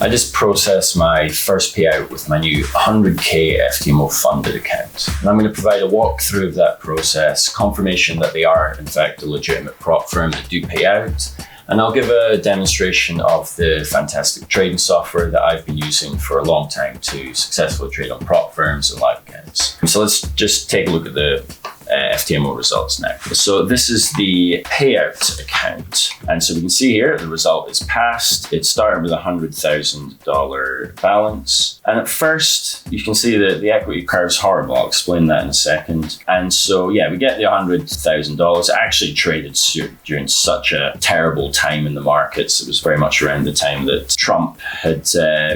I just processed my first payout with my new 100k FTMO funded account. And I'm going to provide a walkthrough of that process, confirmation that they are in fact a legitimate prop firm that do pay out. And I'll give a demonstration of the fantastic trading software that I've been using for a long time to successfully trade on prop firms and live accounts. So let's just take a look at the FTMO results now. So this is the payout account. And so we can see here, the result is passed. It started with a $100,000 balance. And at first, you can see that the equity curve's horrible. I'll explain that in a second. And so, yeah, we get the $100,000. Actually traded during such a terrible time in the markets. It was very much around the time that Trump had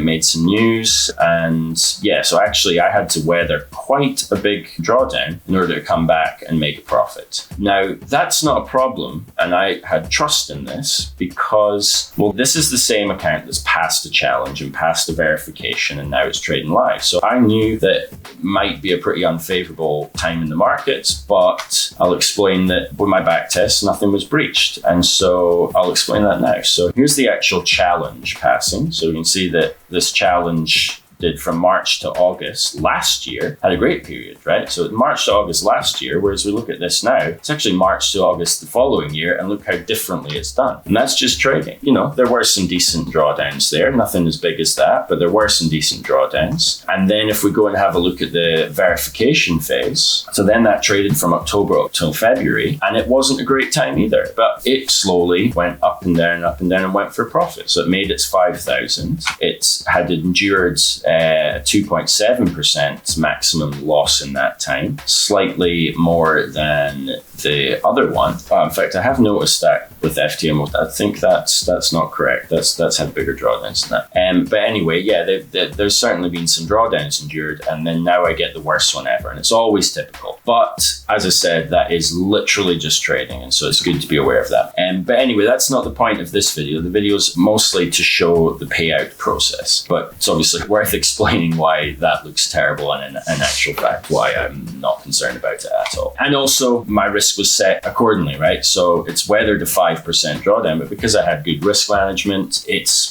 made some news. And yeah, so actually I had to weather quite a big drawdown in order to come back and make a profit. Now, that's not a problem, and I had trust in this because, well, this is the same account that's passed a challenge and passed a verification, and now it's trading live. So I knew that it might be a pretty unfavorable time in the markets, but I'll explain that with my back test, nothing was breached. And so I'll explain that now. So here's the actual challenge passing. So you can see that this challenge did from March to August last year, had a great period, right? So March to August last year, whereas we look at this now, it's actually March to August the following year, and look how differently it's done. And that's just trading. You know, there were some decent drawdowns there, nothing as big as that, but there were some decent drawdowns. And then if we go and have a look at the verification phase, so then that traded from October till February, and it wasn't a great time either, but it slowly went up and down and went for profit. So it made its 5,000. It had endured 2.7% maximum loss in that time, slightly more than the other one. In fact, I have noticed that with FTMO, I think that's not correct. That's had bigger drawdowns than that. But anyway, yeah, there's certainly been some drawdowns endured, and then now I get the worst one ever, and it's always typical. But as I said, that is literally just trading, and so it's good to be aware of that. But anyway, that's not the point of this video. The video is mostly to show the payout process, but it's obviously worth explaining why that looks terrible, and in actual fact, why I'm not concerned about it at all. And also, my risk was set accordingly, right? So it's weathered a 5% drawdown, but because I had good risk management,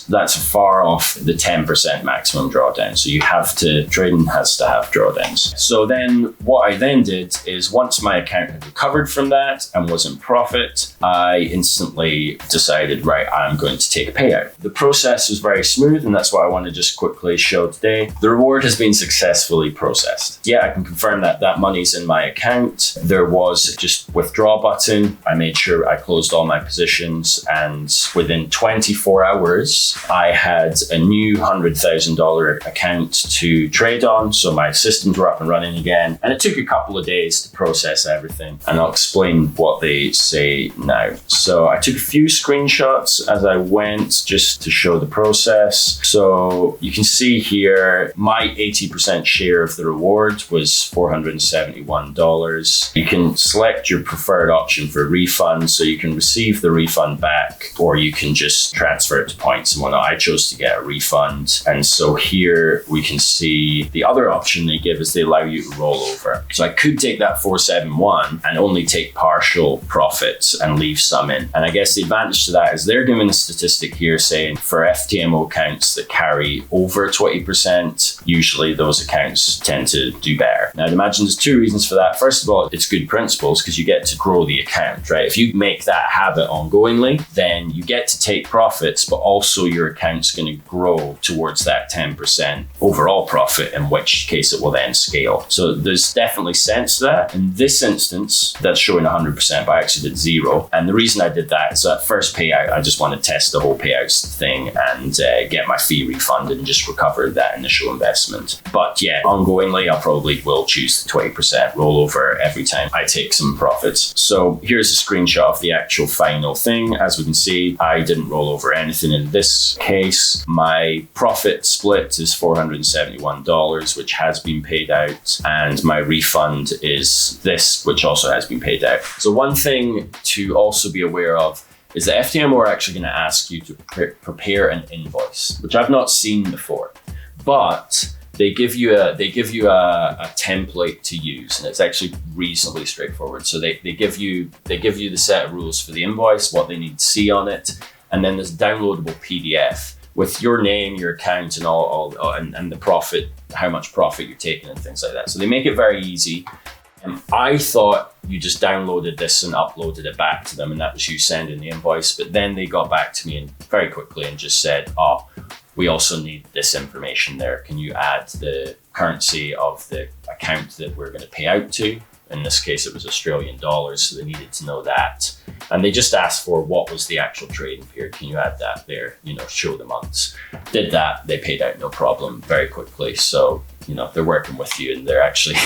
that's far off the 10% maximum drawdown. So trading has to have drawdowns. So then what I then did is, once my account had recovered from that and was in profit, I instantly decided, right, I'm going to take a payout. The process was very smooth, and that's what I want to just quickly show today. The reward has been successfully processed. Yeah, I can confirm that that money's in my account. There was just withdraw button. I made sure I closed all my positions, and within 24 hours, I had a new $100,000 account to trade on. So my systems were up and running again, and it took a couple of days to process everything. And I'll explain what they say now. So I took a few screenshots as I went just to show the process. So you can see here, my 80% share of the reward was $471. You can select your preferred option for refund, so you can receive the refund back, or you can just transfer it to points and whatnot. I chose to get a refund. And so here we can see the other option they give is they allow you to roll over. So I could take that 471 and only take partial profits and leave some in. And I guess the advantage to that is they're giving a statistic here saying for FTMO accounts that carry over 20%, usually those accounts tend to do better. Now, I'd imagine there's two reasons for that. First of all, it's good principles because you get to grow the account, right? If you make that habit ongoingly, then you get to take profits, but also your account's going to grow towards that 10% overall profit, in which case it will then scale. So there's definitely sense to that. In this instance, that's showing 100%, but I actually did 0. And the reason I did that is that first payout, I just want to test the whole payouts thing and get my fee refunded and just recover that initial investment. But yeah, ongoingly, I probably will choose the 20% rollover every time I take some profits. So here's a screenshot of the actual final thing. As we can see, I didn't roll over anything in this case. My profit split is $471, which has been paid out, and my refund is this, which also has been paid out. So one thing to also be aware of is that FTMO are actually going to ask you to prepare an invoice, which I've not seen before, but they give you a template to use, and it's actually reasonably straightforward. So they give you the set of rules for the invoice, what they need to see on it, and then there's a downloadable PDF with your name, your account, and all and the profit, how much profit you're taking and things like that. So they make it very easy. I thought you just downloaded this and uploaded it back to them, and that was you sending the invoice. But then they got back to me and very quickly and just said, "Oh, we also need this information there. Can you add the currency of the account that we're going to pay out to?" In this case, it was Australian dollars, so they needed to know that. And they just asked for what was the actual trading period. Can you add that there? Show the months. Did that. They paid out no problem very quickly. So, they're working with you, and they're actually,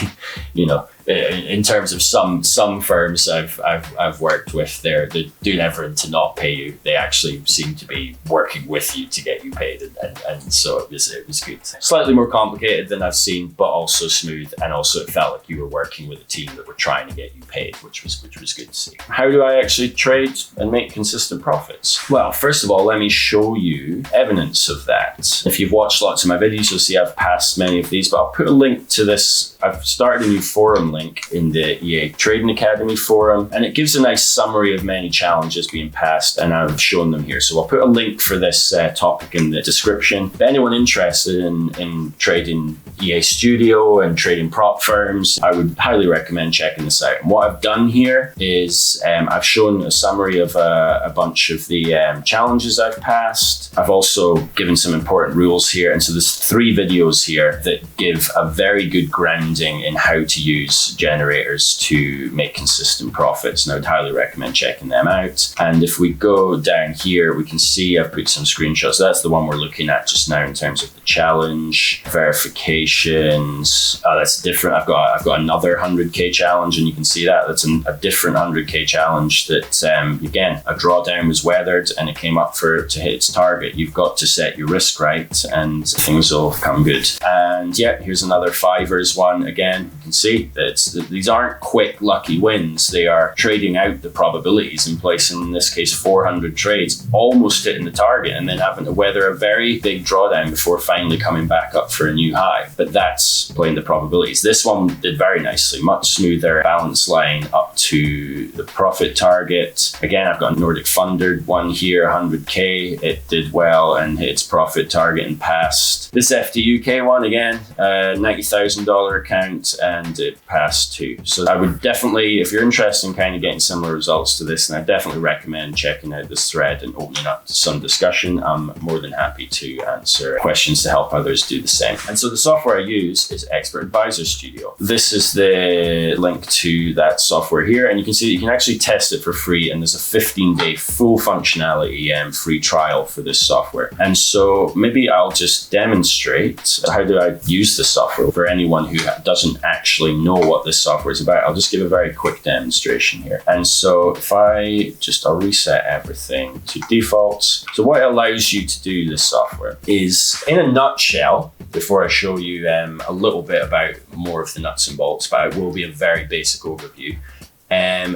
in terms of some firms I've worked with, they're doing everything to not pay you. They actually seem to be working with you to get you paid, and so it was good. Slightly more complicated than I've seen, but also smooth, and also it felt like you were working with a team that were trying to get you paid, which was good to see. How do I actually trade and make consistent profits? Well, first of all, let me show you evidence of that. If you've watched lots of my videos, you'll see I've passed many of these, but I'll put a link to this. I've started a new forum link in the EA Trading Academy forum, and it gives a nice summary of many challenges being passed, and I've shown them here. So I'll put a link for this topic in the description. If anyone interested in trading EA Studio and trading prop firms, I would highly recommend checking this out. And what I've done here is I've shown a summary of a bunch of the challenges I've passed. I've also given some important rules here, and so there's 3 videos here that give a very good grounding in how to use generators to make consistent profits, and I would highly recommend checking them out. And if we go down here, we can see I've put some screenshots. That's the one we're looking at just now in terms of the challenge, verifications. Oh, that's different. I've got another 100k challenge, and you can see that that's a different 100k challenge that again, a drawdown was weathered and it came up to hit its target. You've got to set your risk right, and things will come good. And yeah, here's another fivers one. Again, you can see that these aren't quick lucky wins. They are trading out the probabilities and placing, in this case, 400 trades, almost hitting the target, and then having to weather a very big drawdown before finally coming back up for a new high. But that's playing the probabilities. This one did very nicely, much smoother balance line up to the profit target. Again, I've got a Nordic funded one here, 100k. It did well and hit its profit target and passed. This FTUK one, again, $90,000 account, and it passed too. So I would definitely, if you're interested in kind of getting similar results to this, then I definitely recommend checking out this thread and opening up to some discussion. I'm more than happy to answer questions to help others do the same. And so the software I use is Expert Advisor Studio. This is the link to that software here, and you can see that you can actually test it for free, and there's a 15-day full functionality free trial for this software. And so maybe I'll just demonstrate how do I use this software for anyone who doesn't actually know what this software is about. I'll just give a very quick demonstration here. And so if I'll reset everything to default. So what it allows you to do, this software, is, in a nutshell, before I show you a little bit about more of the nuts and bolts, but it will be a very basic overview.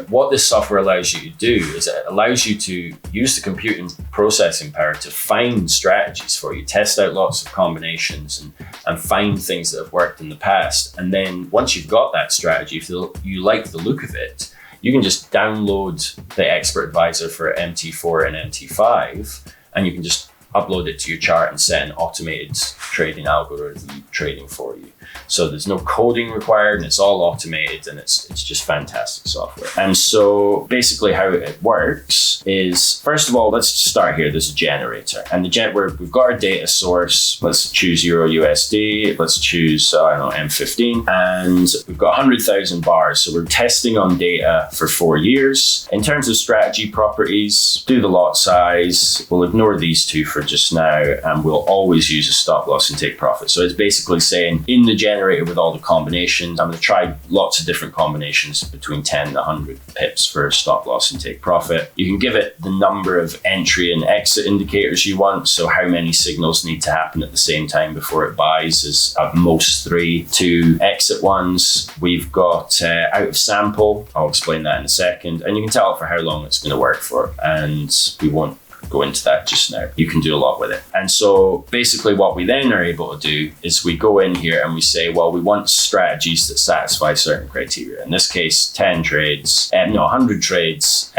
What this software allows you to do is it allows you to use the computing processing power to find strategies for you, test out lots of combinations and find things that have worked in the past. And then once you've got that strategy, if you like the look of it, you can just download the Expert Advisor for MT4 and MT5, and you can just upload it to your chart and set an automated trading algorithm trading for you. So there's no coding required, and it's all automated, and it's just fantastic software. And so basically how it works is, first of all, let's start here. There's a generator, and we've got our data source. Let's choose Euro USD. Let's choose, M15, and we've got 100,000 bars. So we're testing on data for 4 years. In terms of strategy properties, do the lot size. We'll ignore these two for just now, and we'll always use a stop loss and take profit. So it's basically saying, in the generator with all the combinations, I'm going to try lots of different combinations between 10 and 100 pips for stop loss and take profit. You can give it the number of entry and exit indicators you want. So how many signals need to happen at the same time before it buys is at most 3. 2 exit ones. We've got out of sample. I'll explain that in a second. And you can tell it for how long it's going to work for. And we won't go into that just now. You can do a lot with it. And so basically what we then are able to do is we go in here and we say, well, we want strategies that satisfy certain criteria. In this case, 10 trades, 100 trades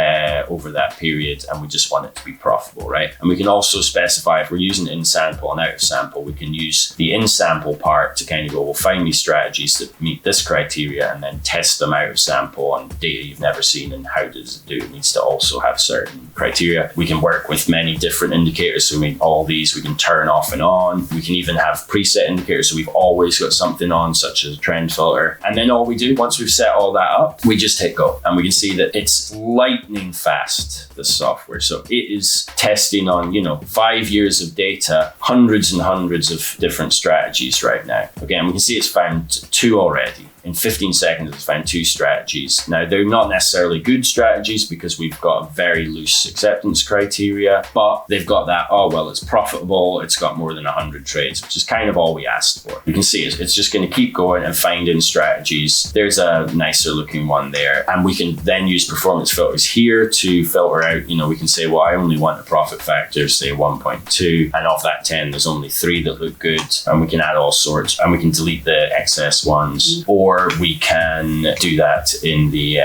over that period, and we just want it to be profitable, right? And we can also specify if we're using in sample and out of sample, we can use the in sample part to kind of go, well, find me strategies that meet this criteria and then test them out of sample on data you've never seen, and how does it do? It needs to also have certain criteria. We can work with many different indicators, so all these we can turn off and on. We can even have preset indicators, so we've always got something on, such as a trend filter. And then all we do, once we've set all that up, we just hit go, and we can see that it's lightning fast, this software. So it is testing on 5 years of data, hundreds and hundreds of different strategies right now. Again, we can see it's found 2 already. In 15 seconds, it's found 2 strategies. Now, they're not necessarily good strategies because we've got a very loose acceptance criteria, but they've got that, oh, well, it's profitable, it's got more than 100 trades, which is kind of all we asked for. You can see it's just going to keep going and finding strategies. There's a nicer looking one there. And we can then use performance filters here to filter out, we can say, well, I only want a profit factor, say 1.2. And of that 10, there's only 3 that look good. And we can add all sorts, and we can delete the excess ones. Or we can do that in the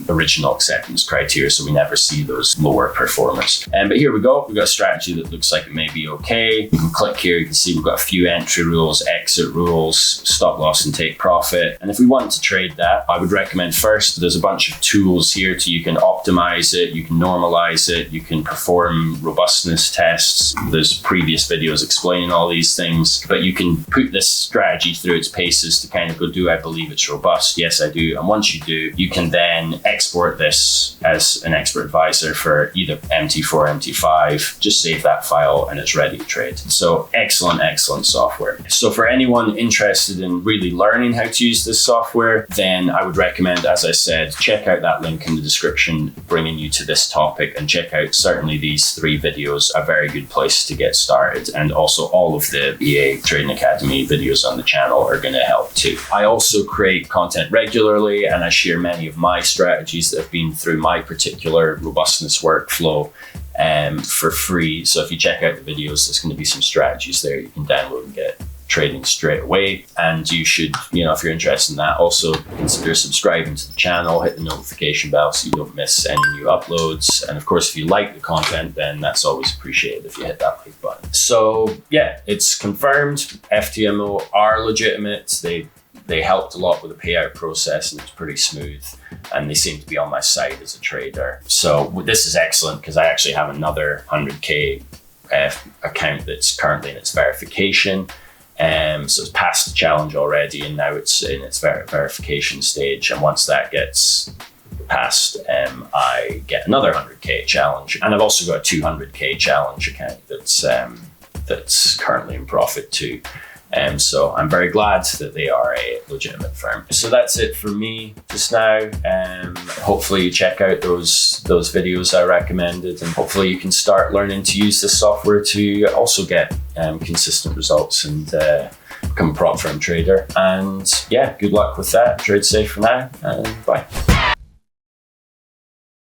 original acceptance criteria, so we never see those lower performers. But here we go. We've got a strategy that looks like it may be okay. You can click here. You can see we've got a few entry rules, exit rules, stop loss and take profit. And if we want to trade that, I would recommend first, there's a bunch of tools here you can optimize it, you can normalize it, you can perform robustness tests. There's previous videos explaining all these things, but you can put this strategy through its paces to kind of go, do I believe it's robust? Yes, I do. And once you do, you can then export this as an expert advisor for either MT4, MT5, just save that file and it's ready to trade. So excellent, excellent software. So for anyone interested in really learning how to use this software, then I would recommend, as I said, check out that link in the description bringing you to this topic, and check out certainly these 3 videos, a very good place to get started. And also all of the EA Trading Academy videos on the channel are going to help too. I also create content regularly, and I share many of my strategies that have been through my particular robustness workflow for free. So if you check out the videos, there's going to be some strategies there you can download and get trading straight away. And you should, if you're interested in that, also consider subscribing to the channel, hit the notification bell so you don't miss any new uploads. And of course, if you like the content, then that's always appreciated if you hit that like button. So yeah, it's confirmed. FTMO are legitimate. They helped a lot with the payout process, and it's pretty smooth, and they seem to be on my side as a trader. So this is excellent because I actually have another 100k account that's currently in its verification. So it's passed the challenge already, and now it's in its verification stage. And once that gets passed, I get another 100k challenge, and I've also got a 200k challenge account that's currently in profit too. So I'm very glad that they are a legitimate firm. So that's it for me just now. Hopefully you check out those videos I recommended, and hopefully you can start learning to use this software to also get consistent results and become a prop firm trader. And yeah, good luck with that. Trade safe for now, and bye.